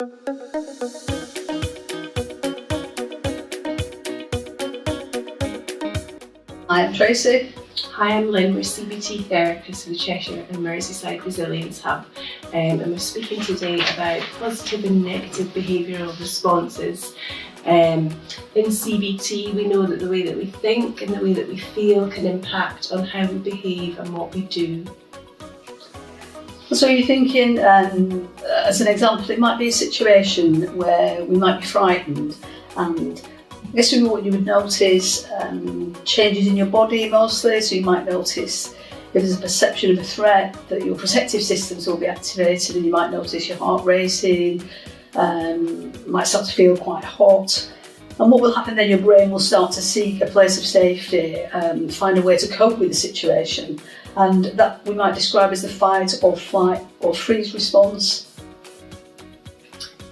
Hi, I'm Tracey. Hi, I'm Lynne. We're CBT therapists for the Cheshire and Merseyside Resilience Hub, and we're speaking today about positive and negative behavioural responses. In CBT, we know that the way that we think and the way that we feel can impact on how we behave and what we do. So you're thinking, as an example, it might be a situation where we might be frightened, and I guess what you would notice changes in your body mostly. So you might notice if there's a perception of a threat that your protective systems will be activated, and you might notice your heart racing, might start to feel quite hot. And what will happen then, your brain will start to seek a place of safety, find a way to cope with the situation. And that we might describe as the fight or flight or freeze response.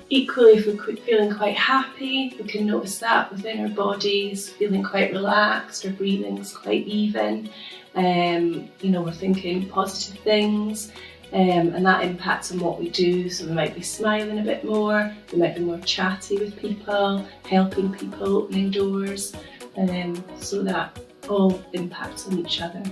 Equally, if we're feeling quite happy, we can notice that within our bodies, feeling quite relaxed, our breathing's quite even. We're thinking positive things, and that impacts on what we do. So we might be smiling a bit more, we might be more chatty with people, helping people, opening doors, so that all impacts on each other.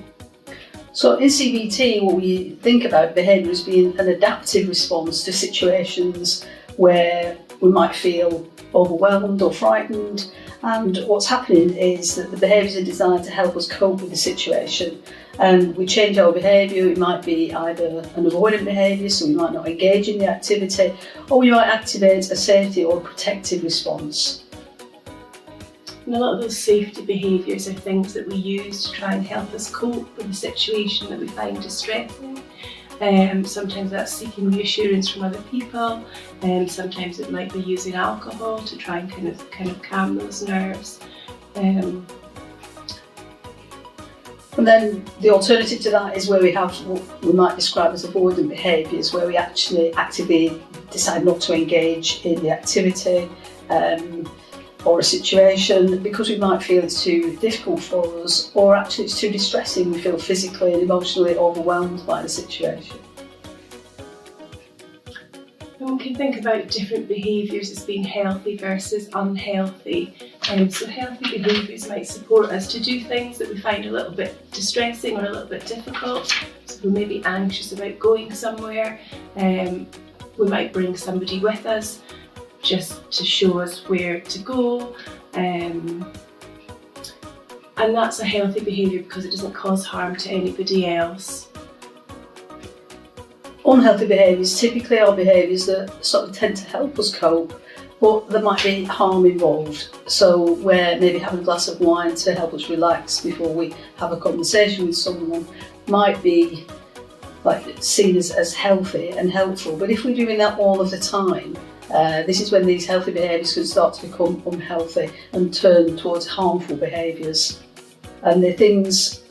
So in CBT, what we think about behaviour as being an adaptive response to situations where we might feel overwhelmed or frightened, and what's happening is that the behaviours are designed to help us cope with the situation, and we change our behaviour. It might be either an avoidant behaviour, so we might not engage in the activity, or we might activate a safety or protective response. And a lot of those safety behaviours are things that we use to try and help us cope with a situation that we find distressing. Sometimes that's seeking reassurance from other people, sometimes it might be using alcohol to try and kind of calm those nerves. And then the alternative to that is where we have what we might describe as avoidant behaviours, where we actually actively decide not to engage in the activity or a situation because we might feel it's too difficult for us, or actually it's too distressing. We feel physically and emotionally overwhelmed by the situation. And we can think about different behaviours as being healthy versus unhealthy. So healthy behaviours might support us to do things that we find a little bit distressing or a little bit difficult. So if we may be anxious about going somewhere, we might bring somebody with us just to show us where to go, and that's a healthy behaviour because it doesn't cause harm to anybody else. Unhealthy behaviours typically are behaviours that sort of tend to help us cope, but there might be harm involved. So where maybe having a glass of wine to help us relax before we have a conversation with someone might be seen as healthy and helpful, but if we're doing that all of the time, this is when these healthy behaviours can start to become unhealthy and turn towards harmful behaviours. And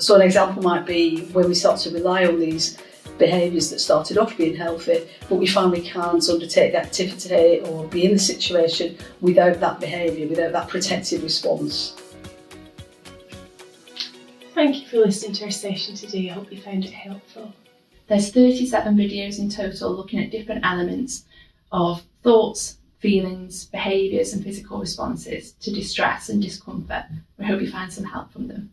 so an example might be when we start to rely on these behaviours that started off being healthy, but we find we can't undertake the activity or be in the situation without that behaviour, without that protective response. Thank you for listening to our session today. I hope you found it helpful. There's 37 videos in total looking at different elements of thoughts, feelings, behaviours and physical responses to distress and discomfort. We hope you find some help from them.